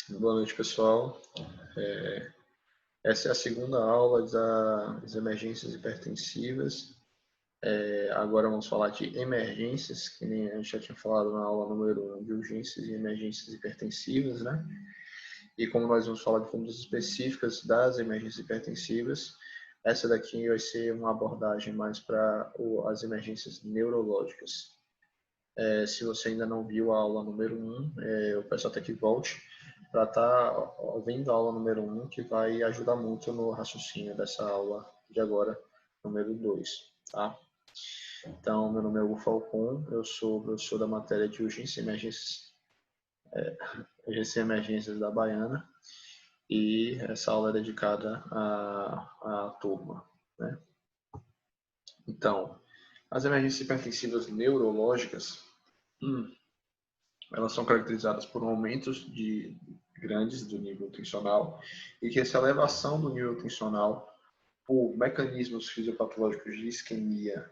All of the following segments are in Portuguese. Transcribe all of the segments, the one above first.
Boa noite, pessoal. Essa é a segunda aula das emergências hipertensivas. Agora vamos falar de emergências, que nem a gente já tinha falado na aula número 1, de urgências e emergências hipertensivas, né? E como nós vamos falar de formas específicas das emergências hipertensivas, essa daqui vai ser uma abordagem mais para as emergências neurológicas. Se você ainda não viu a aula número 1, eu peço até que volte para estar vendo a aula número 1, que vai ajudar muito no raciocínio dessa aula de agora, número 2. Tá? Então, meu nome é Hugo Falcon, eu sou professor da matéria de urgência e emergências da Baiana, e essa aula é dedicada à turma. Né? Então, as emergências hipertensivas neurológicas, elas são caracterizadas por aumentos grandes do nível tensional e que essa elevação do nível tensional por mecanismos fisiopatológicos de isquemia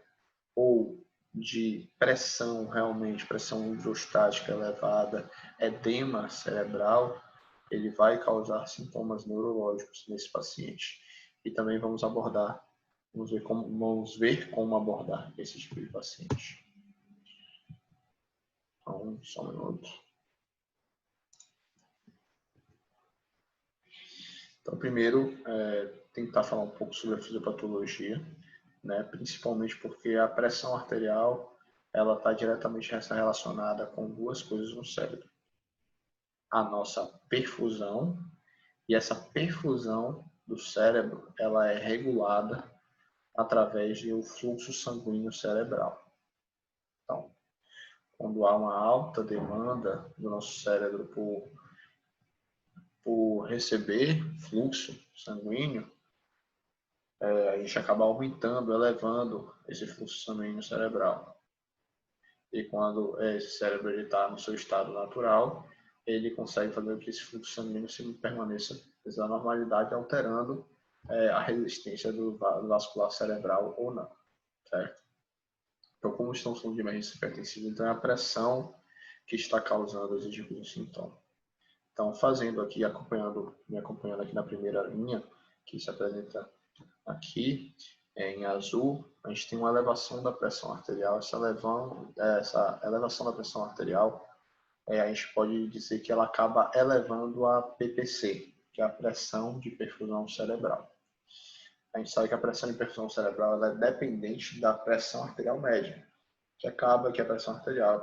ou de pressão, realmente, pressão hidrostática elevada, edema cerebral, ele vai causar sintomas neurológicos nesse paciente. E também vamos ver como abordar esse tipo de paciente. Então, só um minuto. Então, primeiro, tentar falar um pouco sobre a fisiopatologia, né? Principalmente porque a pressão arterial ela está diretamente relacionada com duas coisas no cérebro. A nossa perfusão, e essa perfusão do cérebro ela é regulada através do fluxo sanguíneo cerebral. Então, quando há uma alta demanda do nosso cérebro por receber fluxo sanguíneo, a gente acaba aumentando, elevando esse fluxo sanguíneo cerebral. E quando esse cérebro está no seu estado natural, ele consegue fazer com que esse fluxo sanguíneo permaneça na normalidade, alterando a resistência do vascular cerebral ou não. Certo? Então, como estamos falando de emergência hipertensiva, então é a pressão que está causando esse tipo de sintoma. Então, fazendo aqui, me acompanhando aqui na primeira linha, que se apresenta aqui em azul, a gente tem uma elevação da pressão arterial. Essa elevação da pressão arterial, a gente pode dizer que ela acaba elevando a PPC, que é a pressão de perfusão cerebral. A gente sabe que a pressão de perfusão cerebral ela é dependente da pressão arterial média, que acaba que a pressão arterial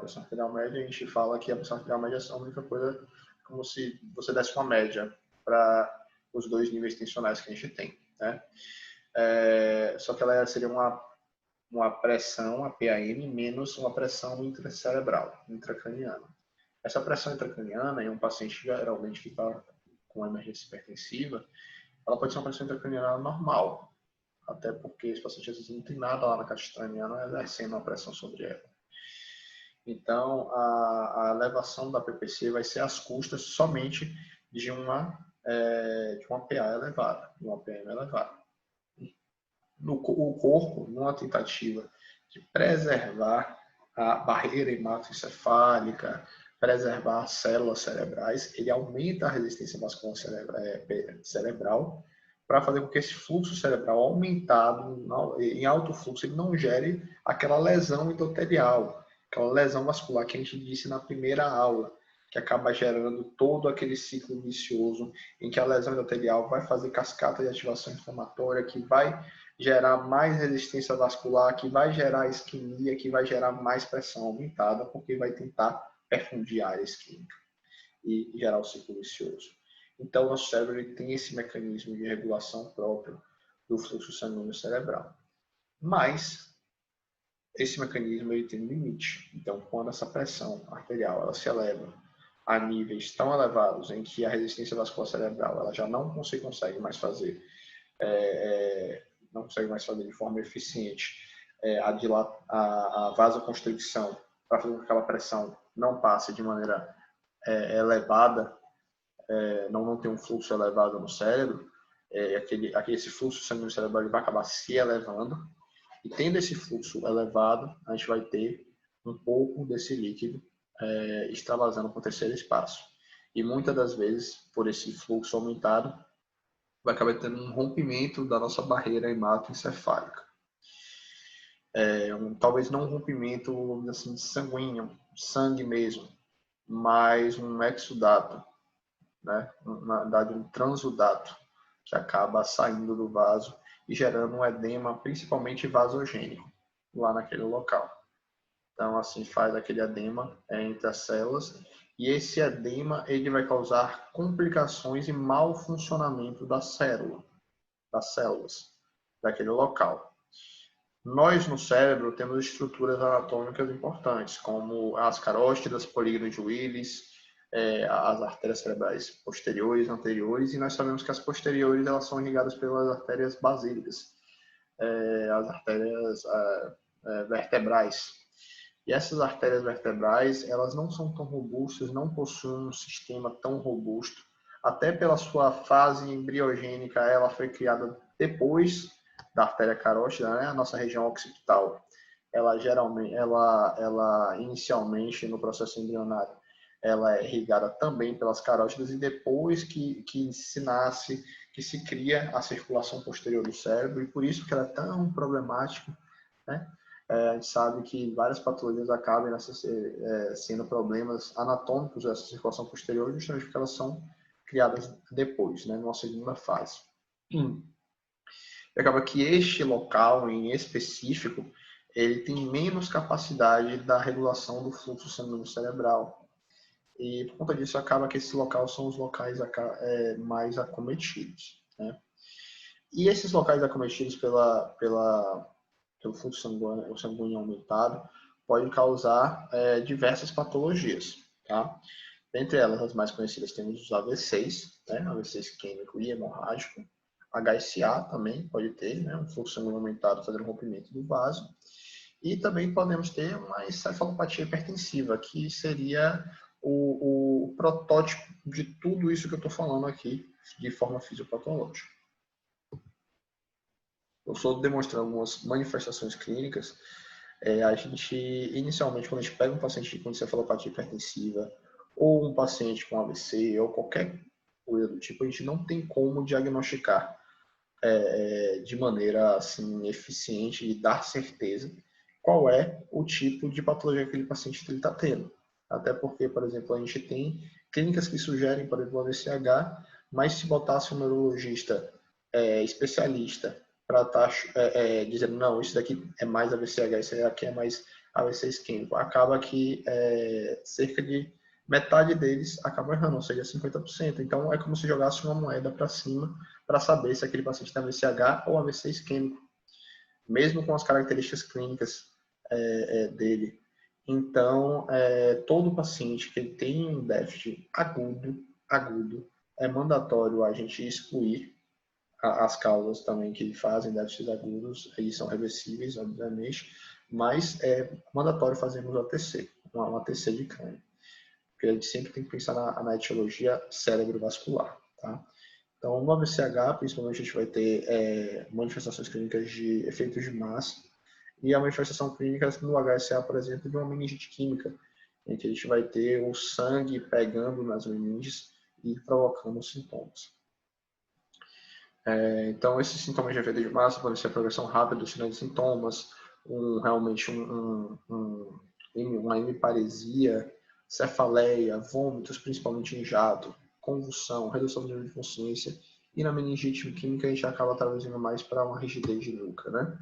média, a gente fala que a pressão arterial média é a única coisa como se você desse uma média para os dois níveis tensionais que a gente tem, né? Só que ela seria uma pressão, a PAM, menos uma pressão intracerebral, intracraniana. Essa pressão intracraniana, em um paciente geralmente que está com emergência hipertensiva, ela pode ser uma pressão intracraniana normal, até porque esse paciente às vezes não tem nada lá na caixa craniana exercendo uma pressão sobre ela. Então, a elevação da PPC vai ser às custas somente de uma PA elevada, de uma PM elevada. O corpo, numa tentativa de preservar a barreira hematoencefálica, preservar as células cerebrais, ele aumenta a resistência vascular cerebral para fazer com que esse fluxo cerebral aumentado, em alto fluxo, ele não gere aquela lesão endotelial, aquela lesão vascular que a gente disse na primeira aula, que acaba gerando todo aquele ciclo vicioso em que a lesão endotelial vai fazer cascata de ativação inflamatória, que vai gerar mais resistência vascular, que vai gerar isquemia, que vai gerar mais pressão aumentada, porque vai tentar perfundir a área isquêmica e gerar o ciclo vicioso. Então, o nosso cérebro ele tem esse mecanismo de regulação próprio do fluxo sanguíneo cerebral. Mas, esse mecanismo ele tem um limite. Então, quando essa pressão arterial ela se eleva a níveis tão elevados em que a resistência vascular cerebral ela já não consegue mais fazer de forma eficiente a vasoconstricção para fazer com que aquela pressão não passe de maneira elevada, não tem um fluxo elevado no cérebro, esse fluxo sanguíneo cerebral vai acabar se elevando, e tendo esse fluxo elevado, a gente vai ter um pouco desse líquido extravasando para o terceiro espaço. E muitas das vezes, por esse fluxo aumentado, vai acabar tendo um rompimento da nossa barreira hematoencefálica. Talvez não um rompimento, vamos dizer assim, sanguíneo, sangue mesmo, mas um exudato, né? Na verdade, um transudato, que acaba saindo do vaso e gerando um edema, principalmente vasogênico, lá naquele local. Então, assim, faz aquele edema entre as células, e esse edema ele vai causar complicações e mau funcionamento das células daquele local. Nós, no cérebro, temos estruturas anatômicas importantes, como as carótidas, polígono de Willis, as artérias cerebrais posteriores, anteriores, e nós sabemos que as posteriores elas são irrigadas pelas artérias basílicas, as artérias vertebrais. E essas artérias vertebrais, elas não são tão robustas, não possuem um sistema tão robusto, até pela sua fase embriogênica, ela foi criada depois da artéria carótida, né? A nossa região occipital, ela inicialmente no processo embrionário, ela é irrigada também pelas carótidas e depois que se nasce, que se cria a circulação posterior do cérebro, e por isso que ela é tão problemática, né? A gente sabe que várias patologias acabam sendo problemas anatômicos dessa circulação posterior, justamente porque elas são criadas depois, né, numa segunda fase. E acaba que este local em específico, ele tem menos capacidade da regulação do fluxo sanguíneo cerebral. E por conta disso, acaba que esse local são os locais mais acometidos, né? E esses locais acometidos pelo fluxo sanguíneo aumentado pode causar diversas patologias, tá? Dentre elas, as mais conhecidas, temos os AVCs, né? AVC isquêmico e hemorrágico. HSA também pode ter, né? Um fluxo sanguíneo aumentado fazendo rompimento do vaso. E também podemos ter uma encefalopatia hipertensiva, que seria o protótipo de tudo isso que eu estou falando aqui, de forma fisiopatológica. Eu estou demonstrando algumas manifestações clínicas. A gente, inicialmente, quando a gente pega um paciente com encefalopatia hipertensiva, ou um paciente com AVC, ou qualquer coisa do tipo, a gente não tem como diagnosticar de maneira assim, eficiente e dar certeza qual é o tipo de patologia que aquele paciente está tendo. Até porque, por exemplo, a gente tem clínicas que sugerem, por exemplo, AVCH, mas se botasse um neurologista especialista para estar dizendo, não, isso daqui é mais AVCH, isso aqui é mais AVC isquêmico, acaba que cerca de metade deles acaba errando, ou seja, 50%. Então, é como se jogasse uma moeda para cima para saber se aquele paciente tem AVCH ou AVC isquêmico, mesmo com as características clínicas dele. Então, todo paciente que tem um déficit agudo, é mandatório a gente excluir as causas também que fazem déficits agudos, aí são reversíveis, obviamente, mas é mandatório fazermos o ATC, uma ATC de crânio. Porque a gente sempre tem que pensar na etiologia cerebrovascular, tá? Então, no AVCH, principalmente, a gente vai ter manifestações clínicas de efeitos de massa e a manifestação clínica no HSA, por exemplo, de uma meningite química, em que a gente vai ter o sangue pegando nas meninges e provocando sintomas. Então, esses sintomas de efeito de massa podem ser a progressão rápida dos sinais de sintomas, realmente uma hemiparesia, cefaleia, vômitos, principalmente em jato, convulsão, redução do nível de consciência, e na meningite química a gente acaba traduzindo mais para uma rigidez de nuca, né?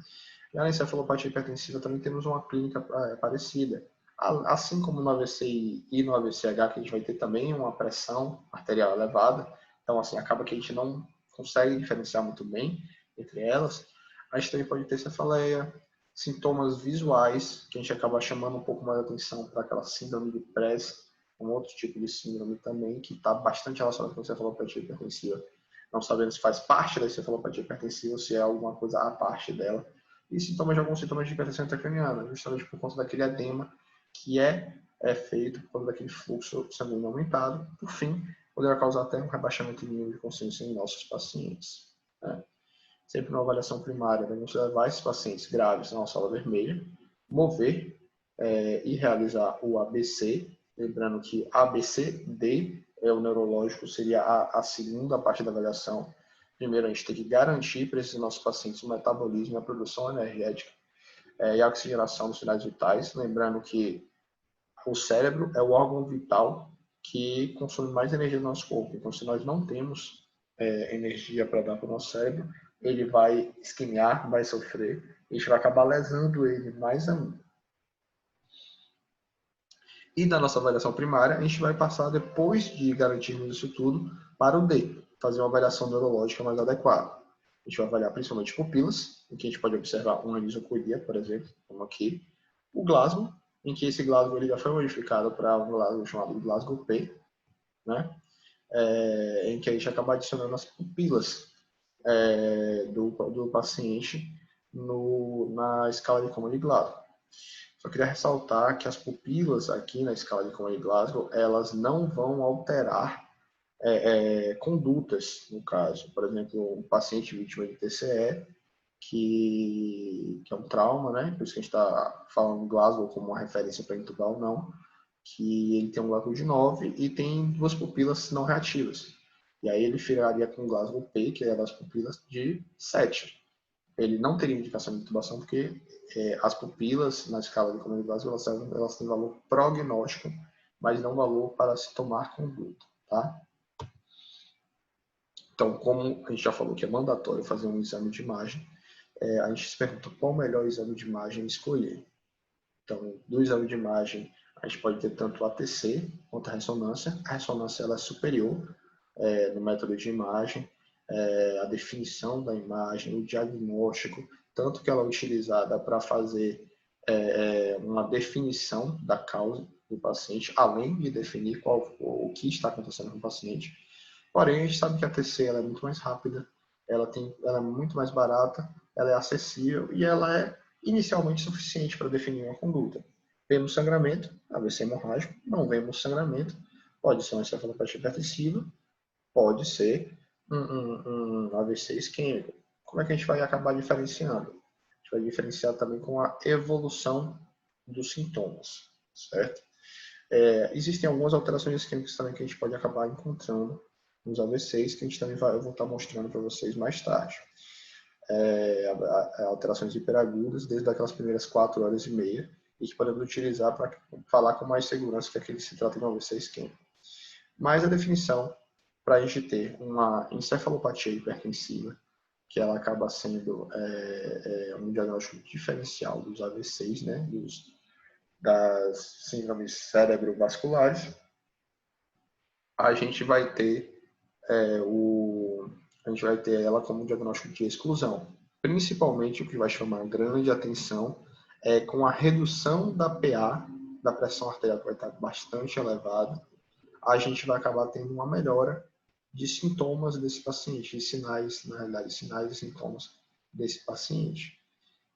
E na encefalopatia hipertensiva também temos uma clínica parecida. Assim como no AVC e no AVCH, que a gente vai ter também uma pressão arterial elevada, então assim, acaba que a gente não consegue diferenciar muito bem entre elas. A gente também pode ter cefaleia, sintomas visuais, que a gente acaba chamando um pouco mais a atenção para aquela síndrome de Press, um outro tipo de síndrome também, que está bastante relacionado com a encefalopatia hipertensiva. Não sabendo se faz parte da encefalopatia hipertensiva ou se é alguma coisa à parte dela. E alguns sintomas de hipertensão intracraniana, justamente por conta daquele edema que é feito por conta daquele fluxo sanguíneo aumentado. Por fim, poderá causar até um rebaixamento de nível de consciência em nossos pacientes, né? Sempre na avaliação primária, devemos levar esses pacientes graves na sala vermelha, mover e realizar o ABC, lembrando que ABCD o neurológico seria a segunda parte da avaliação. Primeiro, a gente tem que garantir para esses nossos pacientes o metabolismo, a produção energética e a oxigenação dos sinais vitais. Lembrando que o cérebro é o órgão vital que consome mais energia do nosso corpo. Então, se nós não temos energia para dar para o nosso cérebro, ele vai isquemiar, vai sofrer, e a gente vai acabar lesando ele mais ainda. E da nossa avaliação primária, a gente vai passar, depois de garantirmos isso tudo, para o D, fazer uma avaliação neurológica mais adequada. A gente vai avaliar principalmente pupilas, em que a gente pode observar uma anisocoria, por exemplo, como aqui. O Glasgow, em que esse Glasgow ele já foi modificado para um Glasgow chamado Glasgow P, né? Em que a gente acaba adicionando as pupilas do paciente na escala de Cohen de Glasgow. Só queria ressaltar que as pupilas aqui na escala de Cohen de Glasgow, elas não vão alterar condutas, no caso. Por exemplo, um paciente vítima de TCE, que é um trauma, né? Por isso que a gente está falando Glasgow como uma referência para intubar ou não, que ele tem um Glasgow de 9 e tem duas pupilas não reativas. E aí ele ficaria com o Glasgow P, que é das pupilas de 7. Ele não teria indicação de intubação porque as pupilas na escala de Cohen de Glasgow elas têm valor prognóstico, mas não valor para se tomar conduta, tá? Então, como a gente já falou que é mandatório fazer um exame de imagem, a gente se pergunta qual o melhor exame de imagem escolher. Então, do exame de imagem, a gente pode ter tanto o ATC quanto a ressonância. A ressonância ela é superior no método de imagem, a definição da imagem, o diagnóstico, tanto que ela é utilizada para fazer uma definição da causa do paciente, além de definir o que está acontecendo com o paciente. Porém, a gente sabe que a TC ela é muito mais rápida, ela é muito mais barata, ela é acessível e ela é inicialmente suficiente para definir uma conduta. Vemos sangramento, AVC hemorrágico, não vemos sangramento, pode ser uma encefalopatia hipertensiva, pode ser um AVC isquêmico. Como é que a gente vai acabar diferenciando? A gente vai diferenciar também com a evolução dos sintomas, certo? Existem algumas alterações isquêmicas também que a gente pode acabar encontrando nos AVCs, que a gente também eu vou estar mostrando para vocês mais tarde. Alterações hiperagudas, desde aquelas primeiras 4 horas e meia, e que podemos utilizar para falar com mais segurança que aquele se trata de um AVC isquêmico. Mas a definição para a gente ter uma encefalopatia hipertensiva, que ela acaba sendo um diagnóstico diferencial dos AVCs, né, das síndromes cerebrovasculares, a gente vai ter ela como diagnóstico de exclusão. Principalmente o que vai chamar grande atenção é com a redução da PA, da pressão arterial, que vai estar bastante elevada, a gente vai acabar tendo uma melhora de sintomas desse paciente, de sinais, na realidade, sinais e sintomas desse paciente.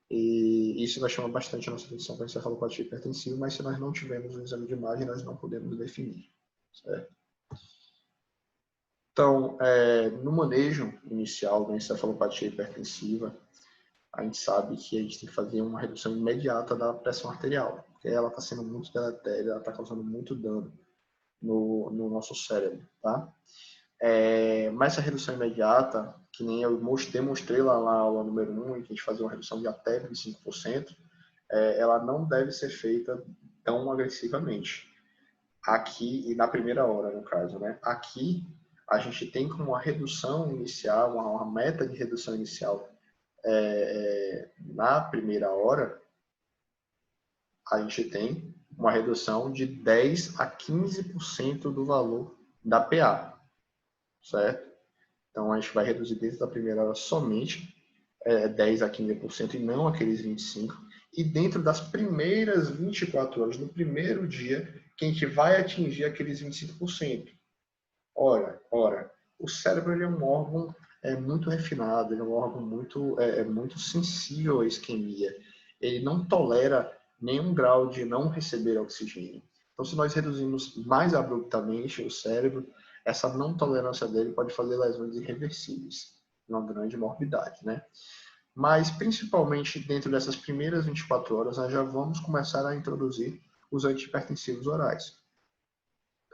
E isso vai chamar bastante a nossa atenção para a encefalopatia hipertensiva, mas se nós não tivermos um exame de imagem, nós não podemos definir, certo? Então, no manejo inicial da encefalopatia hipertensiva, a gente sabe que a gente tem que fazer uma redução imediata da pressão arterial, porque ela está sendo muito deletéria, ela está causando muito dano no nosso cérebro, tá? Mas essa redução imediata, que nem eu demonstrei lá na aula número 1, em que a gente fazia uma redução de até 25%, ela não deve ser feita tão agressivamente. Aqui, e na primeira hora, no caso, né? Aqui, a gente tem como uma redução inicial, uma meta de redução inicial na primeira hora, a gente tem uma redução de 10 a 15% do valor da PA, certo? Então, a gente vai reduzir dentro da primeira hora somente 10 a 15% e não aqueles 25%. E dentro das primeiras 24 horas, no primeiro dia, que a gente vai atingir aqueles 25%. Ora, o cérebro é um órgão muito refinado, ele é um órgão muito sensível à isquemia. Ele não tolera nenhum grau de não receber oxigênio. Então, se nós reduzimos mais abruptamente o cérebro, essa não tolerância dele pode fazer lesões irreversíveis, uma grande morbidade, né? Mas, principalmente dentro dessas primeiras 24 horas, nós já vamos começar a introduzir os antihipertensivos orais.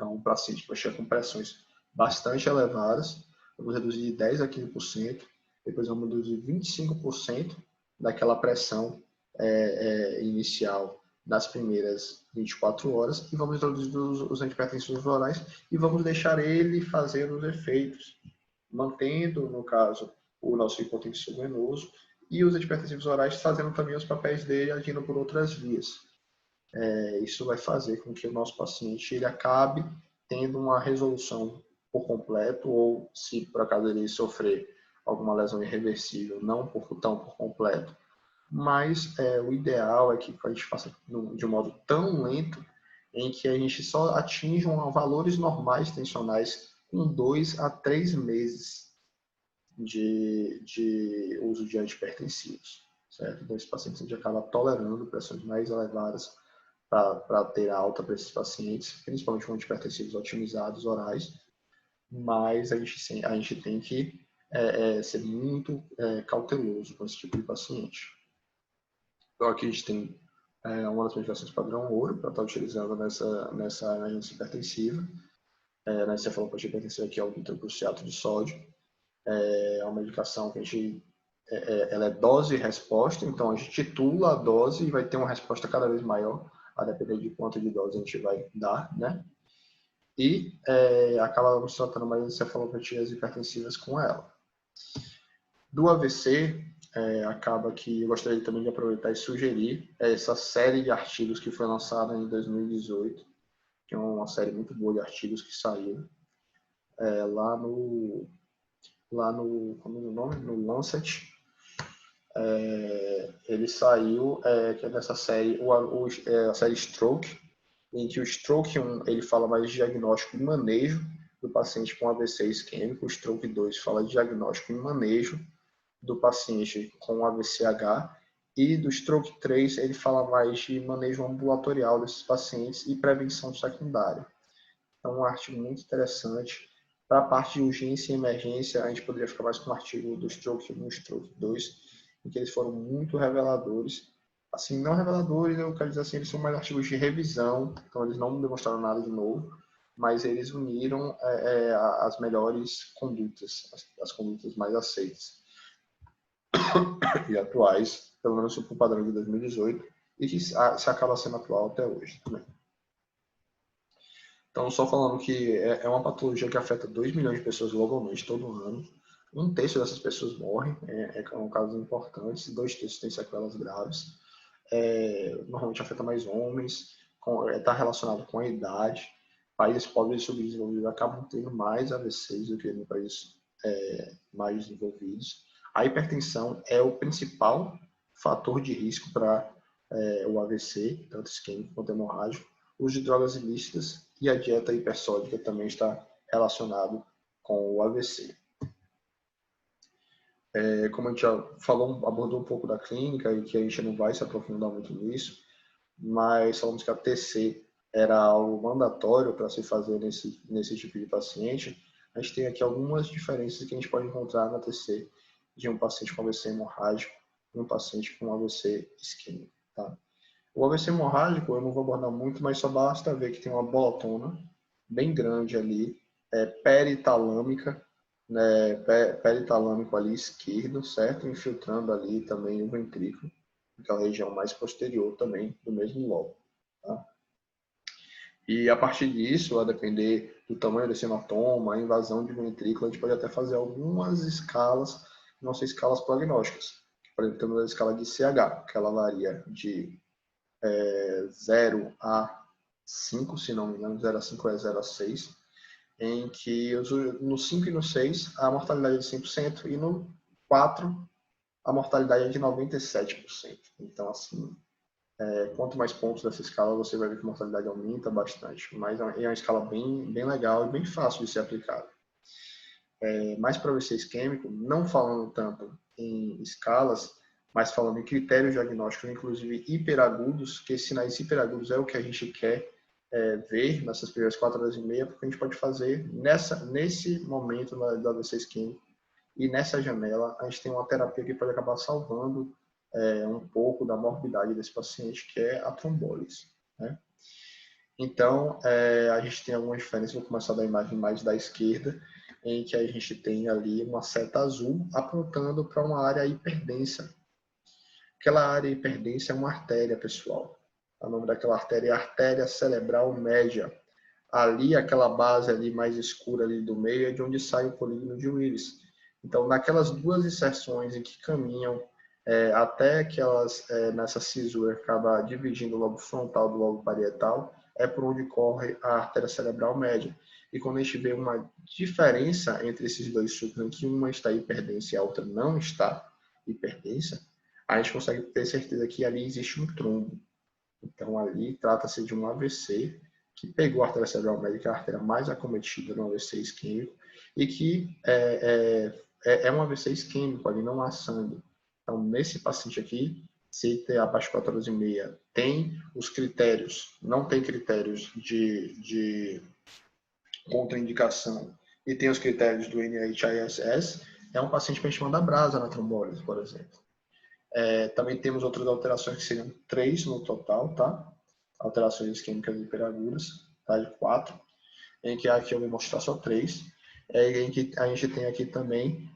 Então, um paciente que vai chegar com pressões bastante elevadas, vamos reduzir de 10% a 15%, depois vamos reduzir 25% daquela pressão inicial nas primeiras 24 horas e vamos introduzir os antipertensivos orais e vamos deixar ele fazer os efeitos, mantendo, no caso, o nosso hipotensivo venoso e os antipertensivos orais fazendo também os papéis dele, agindo por outras vias. Isso vai fazer com que o nosso paciente ele acabe tendo uma resolução por completo, ou se por acaso ele sofrer alguma lesão irreversível, não tão por completo, mas o ideal é que a gente faça de um modo tão lento em que a gente só atinja valores normais tensionais com 2 a 3 meses de uso de antipertensivos, certo? Então, esse paciente a gente acaba tolerando pressões mais elevadas para ter alta para esses pacientes, principalmente com antipertensivos otimizados orais, mas a gente tem que ser muito cauteloso com esse tipo de paciente. Então, aqui a gente tem uma das medicações padrão ouro para estar utilizando nessa emergência hipertensiva. Na encefalopatia hipertensiva, aqui é o nitroprusiato de sódio. É uma medicação que a gente ela é dose e resposta, então a gente titula a dose e vai ter uma resposta cada vez maior, a depender de quanto de dose a gente vai dar, né? E acabamos tratando mais encefalopatias hipertensivas com ela. Do AVC, acaba que eu gostaria também de aproveitar e sugerir essa série de artigos que foi lançada em 2018, que é uma série muito boa de artigos que saiu lá no como é o nome? No Lancet. Ele saiu, que é dessa série, a série Stroke, em que o Stroke 1 ele fala mais de diagnóstico e manejo do paciente com AVC isquêmico, o Stroke 2 fala de diagnóstico e manejo do paciente com AVCH, e do Stroke 3 ele fala mais de manejo ambulatorial desses pacientes e prevenção secundária. Então, um artigo muito interessante. Para a parte de urgência e emergência, a gente poderia ficar mais com o artigo do Stroke 1 e Stroke 2, em que eles foram muito reveladores. Assim, não reveladores, eu quero dizer assim, eles são mais artigos de revisão, então eles não demonstraram nada de novo, mas eles uniram as melhores condutas, as condutas mais aceitas e atuais, pelo menos para o padrão de 2018, e que se acaba sendo atual até hoje também. Então, só falando que é uma patologia que afeta 2 milhões de pessoas globalmente todo ano. Um terço dessas pessoas morrem, é um caso importante, 2 terços têm sequelas graves. Normalmente afeta mais homens, está relacionado com a idade. Países pobres e subdesenvolvidos acabam tendo mais AVCs do que em países mais desenvolvidos. A hipertensão é o principal fator de risco para o AVC, tanto isquêmico quanto hemorrágico. O uso de drogas ilícitas e a dieta hipersódica também está relacionado com o AVC. Como a gente já falou, abordou um pouco da clínica e que a gente não vai se aprofundar muito nisso, mas falamos que a TC era algo mandatório para se fazer nesse tipo de paciente. A gente tem aqui algumas diferenças que a gente pode encontrar na TC de um paciente com AVC hemorrágico e um paciente com AVC isquêmico. Tá? O AVC hemorrágico eu não vou abordar muito, mas só basta ver que tem uma bolotona bem grande ali, peritalâmica, né, peritalâmico ali esquerdo, certo? Infiltrando ali também o ventrículo, aquela região mais posterior também do mesmo lobo. Tá? E a partir disso, a depender do tamanho desse hematoma, a invasão de ventrículo, a gente pode até fazer algumas escalas, não são escalas prognósticas. Por exemplo, temos a escala de CH, que ela varia de 0 a 5, se não me engano, 0 a 5 é 0 a 6, em que no 5 e no 6 a mortalidade é de 100% e no 4 a mortalidade é de 97%. Então, assim, quanto mais pontos dessa escala, você vai ver que a mortalidade aumenta bastante. Mas é uma escala bem, bem legal e bem fácil de ser aplicada. Mais para AVC isquêmico, não falando tanto em escalas, mas falando em critérios diagnósticos, inclusive hiperagudos, que sinais hiperagudos é o que a gente quer ver nessas primeiras 4 horas e meia, porque a gente pode fazer nesse momento do AVC isquêmico e nessa janela, a gente tem uma terapia que pode acabar salvando um pouco da morbidade desse paciente, que é a trombólise. Né? Então, a gente tem algumas diferenças. Vou começar da imagem mais da esquerda, em que a gente tem ali uma seta azul apontando para uma área hiperdensa. Aquela área hiperdensa é uma artéria, pessoal. O nome daquela artéria é artéria cerebral média. Ali, aquela base ali mais escura ali do meio é de onde sai o polígono de Willis. Então, naquelas duas inserções em que caminham até que elas, nessa cisura, acaba dividindo o lobo frontal do lobo parietal, é por onde corre a artéria cerebral média. E quando a gente vê uma diferença entre esses dois sucos, em que uma está hiperdensa e a outra não está hiperdensa, a gente consegue ter certeza que ali existe um trombo. Então, ali trata-se de um AVC que pegou a artéria cerebral média, que é a artéria mais acometida no AVC isquêmico, e que é um AVC isquêmico, ali não há sangue. Então, nesse paciente aqui, CTA abaixo de 4,5 tem os critérios, não tem critérios de contraindicação e tem os critérios do NIH-ISS, é um paciente para a gente mandar brasa na trombólise, por exemplo. Também temos outras alterações que seriam 3 no total, tá? Alterações isquêmicas hiperagudas, tá? De 4, em que aqui eu vou mostrar só 3. Em que a gente tem aqui também,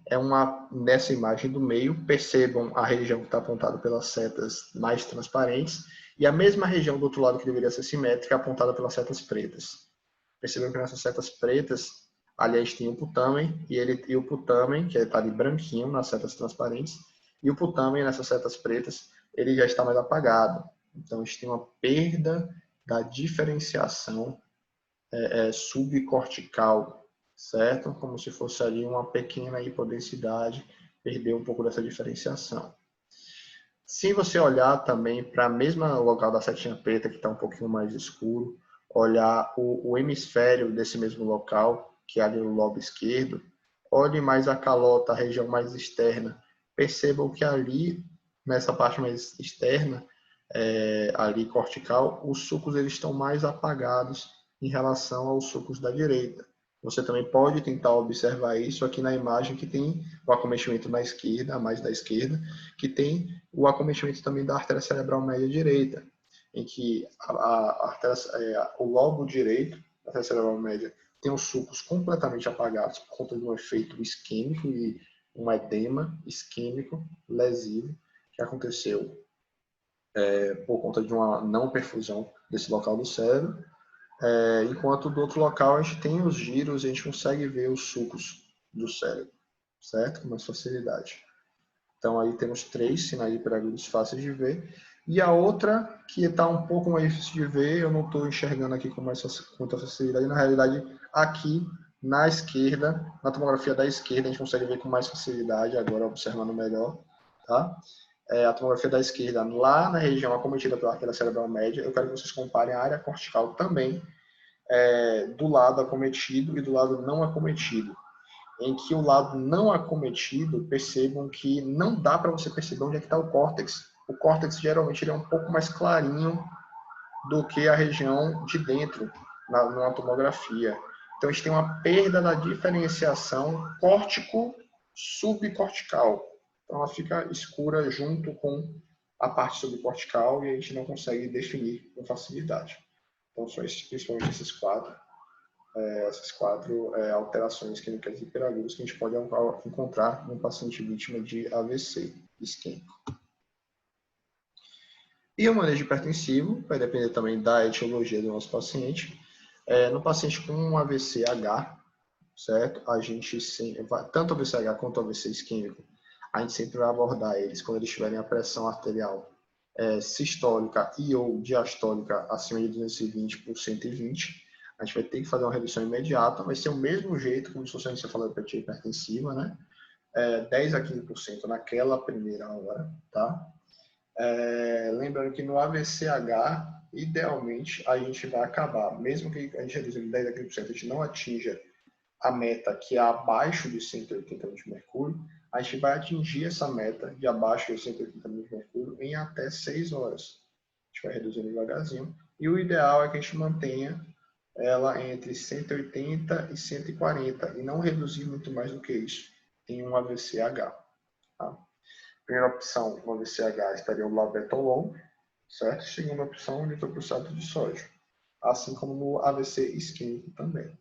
nessa imagem do meio, percebam a região que está apontada pelas setas mais transparentes e a mesma região do outro lado que deveria ser simétrica, apontada pelas setas pretas. Percebam que nessas setas pretas, ali a gente tem o putamen, e o putamen, que está ali branquinho nas setas transparentes, e o putamen nessas setas pretas, ele já está mais apagado. Então, a gente tem uma perda da diferenciação subcortical, certo? Como se fosse ali uma pequena hipodensidade, perder um pouco dessa diferenciação. Se você olhar também para a mesma local da setinha preta, que está um pouquinho mais escuro, olhar o hemisfério desse mesmo local, que é ali no lobo esquerdo, olhe mais a calota, a região mais externa. Percebam que ali, nessa parte mais externa, ali cortical, os sucos eles estão mais apagados em relação aos sucos da direita. Você também pode tentar observar isso aqui na imagem que tem o acometimento na esquerda, mais da esquerda, que tem o acometimento também da artéria cerebral média direita, em que o lobo direito da artéria cerebral média tem os sucos completamente apagados por conta de um efeito isquêmico e um edema isquêmico lesivo que aconteceu por conta de uma não perfusão desse local do cérebro, enquanto do outro local a gente tem os giros e a gente consegue ver os sucos do cérebro, certo? Com mais facilidade. Então aí temos 3 sinais hiperagudos fáceis de ver. E a outra, que está um pouco mais difícil de ver, eu não estou enxergando aqui com muita facilidade. Na realidade, aqui na esquerda, na tomografia da esquerda, a gente consegue ver com mais facilidade, agora observando melhor, tá? A tomografia da esquerda, lá na região acometida pela artéria cerebral média, eu quero que vocês comparem a área cortical também, do lado acometido e do lado não acometido. Em que o lado não acometido, percebam que não dá para você perceber onde é que está o córtex. O córtex, geralmente, ele é um pouco mais clarinho do que a região de dentro, na tomografia. Então, a gente tem uma perda da diferenciação córtico-subcortical. Então, ela fica escura junto com a parte subcortical e a gente não consegue definir com facilidade. Então, são principalmente essas quatro alterações químicas hiperagudas que a gente pode encontrar num paciente vítima de AVC isquêmico. E o manejo hipertensivo vai depender também da etiologia do nosso paciente. No paciente com um AVC-H, certo? A gente tanto o AVC-H quanto o AVC isquêmico, a gente sempre vai abordar eles quando eles tiverem a pressão arterial sistólica e ou diastólica acima de 220 por 120. A gente vai ter que fazer uma redução imediata, vai ser o mesmo jeito como se fosse a encefalopatia hipertensiva, né? 10 a 15% naquela primeira hora, tá? Lembrando que no AVCH, idealmente, a gente vai acabar, mesmo que a gente reduza em 10 a 15%, a gente não atinja a meta que é abaixo de 180 mm de mercúrio, a gente vai atingir essa meta de abaixo de 180 mm de mercúrio em até 6 horas. A gente vai reduzindo devagarzinho. E o ideal é que a gente mantenha ela entre 180 e 140 e não reduzir muito mais do que isso em um AVCH. Tá? Primeira opção, no AVCH, estaria o labetalol, certo? Segunda opção, o nitroprusato de sódio. assim como no AVC isquêmico também.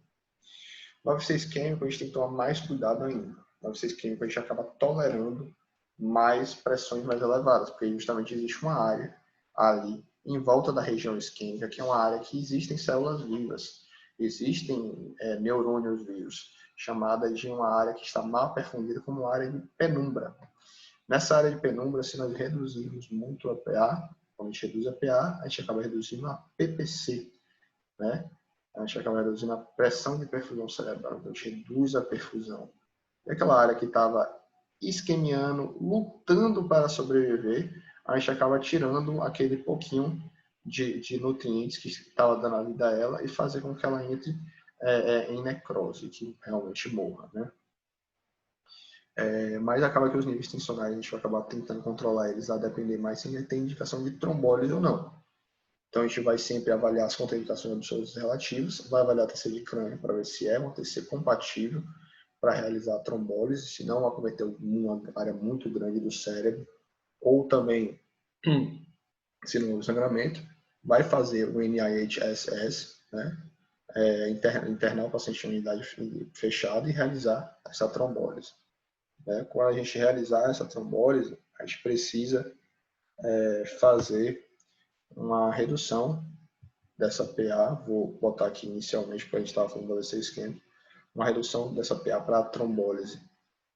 No AVC isquêmico, a gente tem que tomar mais cuidado ainda. No AVC isquêmico, a gente acaba tolerando mais pressões mais elevadas, porque justamente existe uma área ali em volta da região isquêmica, que é uma área que existem células vivas, existem neurônios vivos, chamada de uma área que está mal perfundida como área de penumbra. Nessa área de penumbra, se nós reduzirmos muito a PA, quando a gente reduz a PA, a gente acaba reduzindo a PPC, né? A gente acaba reduzindo a pressão de perfusão cerebral, então a gente reduz a perfusão. E aquela área que estava isquemiando, lutando para sobreviver, a gente acaba tirando aquele pouquinho de nutrientes que estava dando a vida a ela e fazer com que ela entre em necrose, que realmente morra, né? Mas acaba que os níveis tensionais a gente vai acabar tentando controlar eles a depender mais se ele tem indicação de trombólise ou não. Então a gente vai sempre avaliar as contraindicações absolutas relativas, vai avaliar a TC de crânio para ver se é uma TC compatível para realizar a trombólise, se não acometeu uma área muito grande do cérebro, ou também se não houve sangramento, vai fazer o NIHSS, né? Internar o paciente em unidade fechada e realizar essa trombólise. Né? Quando a gente realizar essa trombólise, a gente precisa fazer uma redução dessa PA, vou botar aqui inicialmente, porque a gente estava falando do AVC isquêmico, uma redução dessa PA para a trombólise.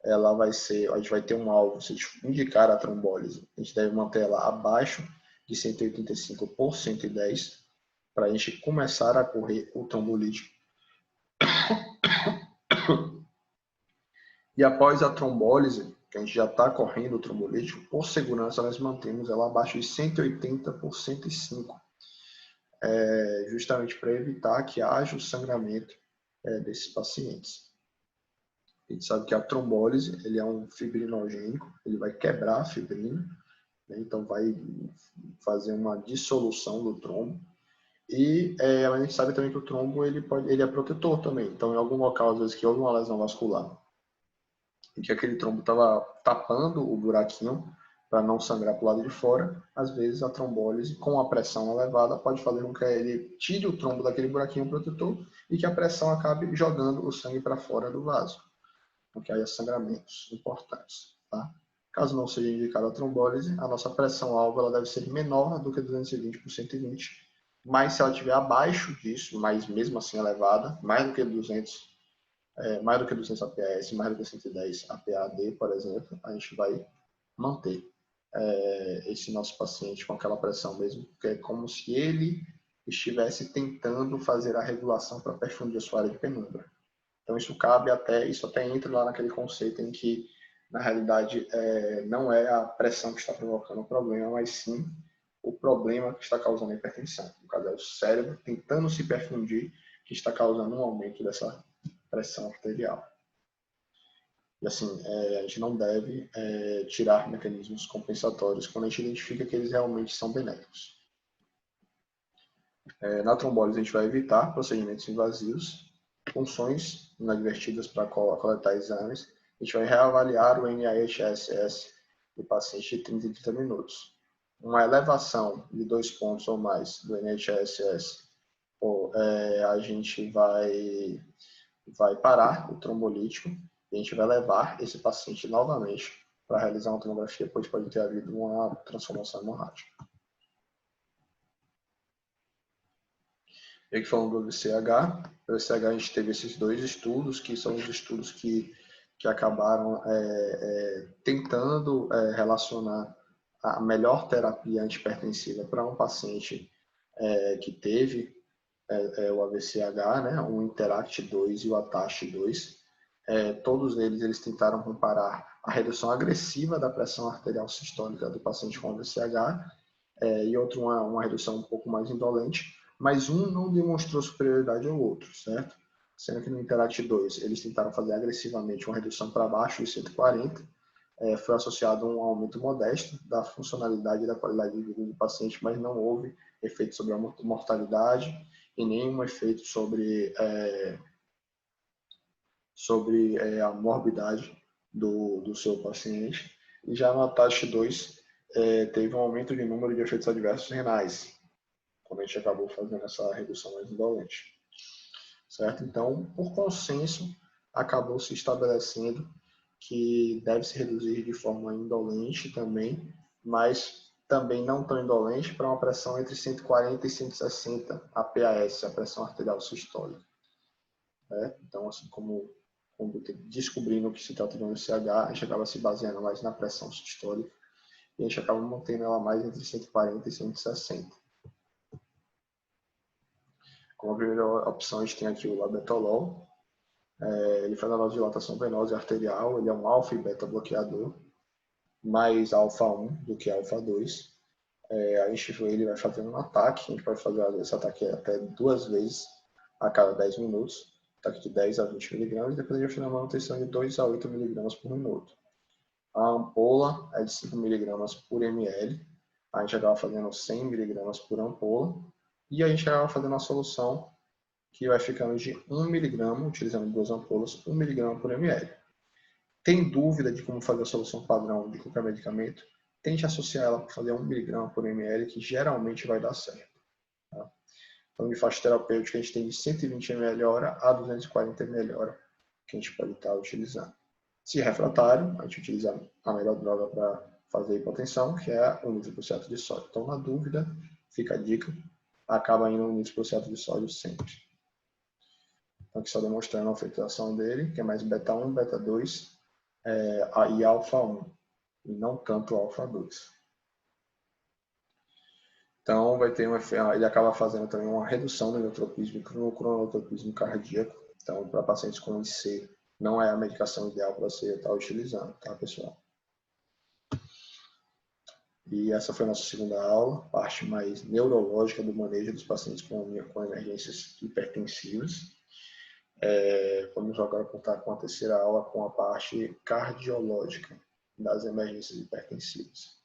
Ela vai ser, a gente vai ter um alvo, se a gente indicar a trombólise, a gente deve manter ela abaixo de 185 por 110, para a gente começar a correr o trombolítico. E após a trombólise, que a gente já está correndo o trombolítico, por segurança nós mantemos ela abaixo de 180 por 105, justamente para evitar que haja o sangramento desses pacientes. A gente sabe que a trombólise ele é um fibrinogênico, ele vai quebrar a fibrina, né? Então vai fazer uma dissolução do trombo. E a gente sabe também que o trombo ele é protetor também. Então, em algum local, às vezes, que houve uma lesão vascular, em que aquele trombo estava tapando o buraquinho para não sangrar para o lado de fora, às vezes a trombólise, com a pressão elevada, pode fazer com que ele tire o trombo daquele buraquinho protetor e que a pressão acabe jogando o sangue para fora do vaso, porque aí há sangramentos importantes. Tá? Caso não seja indicada a trombólise, a nossa pressão-alvo ela deve ser menor do que 220 por 120, mas se ela estiver abaixo disso, mas mesmo assim elevada, mais do que 200 APAS, mais do que 110 APA-D, por exemplo, a gente vai manter esse nosso paciente com aquela pressão mesmo, porque é como se ele estivesse tentando fazer a regulação para perfundir a sua área de penumbra. Então isso até entra lá naquele conceito em que, na realidade, não é a pressão que está provocando o problema, mas sim o problema que está causando a hipertensão. No caso, é o cérebro tentando se perfundir que está causando um aumento dessa pressão arterial. E assim, a gente não deve tirar mecanismos compensatórios quando a gente identifica que eles realmente são benéficos. Na trombólise, a gente vai evitar procedimentos invasivos, funções inadvertidas para coletar exames. A gente vai reavaliar o NIHSS do paciente de 30 em 30 minutos. Uma elevação de 2 pontos ou mais do NIHSS, a gente vai parar o trombolítico e a gente vai levar esse paciente novamente para realizar uma tomografia, pois pode ter havido uma transformação hemorrágica. E aqui falando do VCH, o VCH a gente teve esses dois estudos, que são os estudos que acabaram tentando relacionar a melhor terapia antihipertensiva para um paciente que teve o AVCH, né, o INTERACT-2 e o ATACH-2. Todos eles tentaram comparar a redução agressiva da pressão arterial sistólica do paciente com AVCH e outro uma redução um pouco mais indolente, mas um não demonstrou superioridade ao outro, certo? Sendo que no INTERACT-2 eles tentaram fazer agressivamente uma redução para baixo de 140, foi associado a um aumento modesto da funcionalidade e da qualidade de vida do paciente, mas não houve efeito sobre a mortalidade e nenhum efeito sobre a morbidade do seu paciente. E já no ATACH-2 teve um aumento de número de efeitos adversos renais. quando a gente acabou fazendo essa redução mais indolente. Certo? Então, por consenso, acabou se estabelecendo que deve se reduzir de forma indolente também, mas também não tão indolente para uma pressão entre 140 e 160 APAS, a pressão arterial sistólica. Então, assim como descobrindo que se trata de um UCH, a gente acaba se baseando mais na pressão sistólica e a gente acaba mantendo ela mais entre 140 e 160. Como a primeira opção, a gente tem aqui o labetalol. Ele faz a vasodilatação venosa e arterial, ele é um alfa e beta bloqueador, mais alfa 1 do que alfa 2. Ele vai fazendo um ataque, a gente pode fazer esse ataque até 2 vezes a cada 10 minutos, ataque de 10 a 20 mg, e depois a gente faz uma manutenção de 2 a 8 mg por minuto. A ampola é de 5 mg por ml, a gente acaba fazendo 100 mg por ampola, e a gente acaba fazendo a solução que vai ficando de 1 mg, utilizando 2 ampolas, 1 mg por ml. Tem dúvida de como fazer a solução padrão de qualquer medicamento? Tente associar ela para fazer 1 mg por ml, que geralmente vai dar certo. Tá? Então, de faixa terapêutica, a gente tem de 120 ml hora a 240 ml hora que a gente pode estar utilizando. Se refratário, a gente utiliza a melhor droga para fazer hipotensão, que é o nitroprusiato de sódio. Então, na dúvida, fica a dica, acaba indo no nitroprusiato de sódio sempre. Então, aqui só demonstrando a filtração dele, que é mais beta 1, beta 2 e alfa 1, e não tanto alfa 2. Então, ele acaba fazendo também uma redução do inotropismo e no cronotropismo cardíaco. Então, para pacientes com IC, não é a medicação ideal para você estar utilizando, tá, pessoal? E essa foi a nossa segunda aula, parte mais neurológica do manejo dos pacientes com emergências hipertensivas. Vamos agora contar com a terceira aula, com a parte cardiológica das emergências hipertensivas.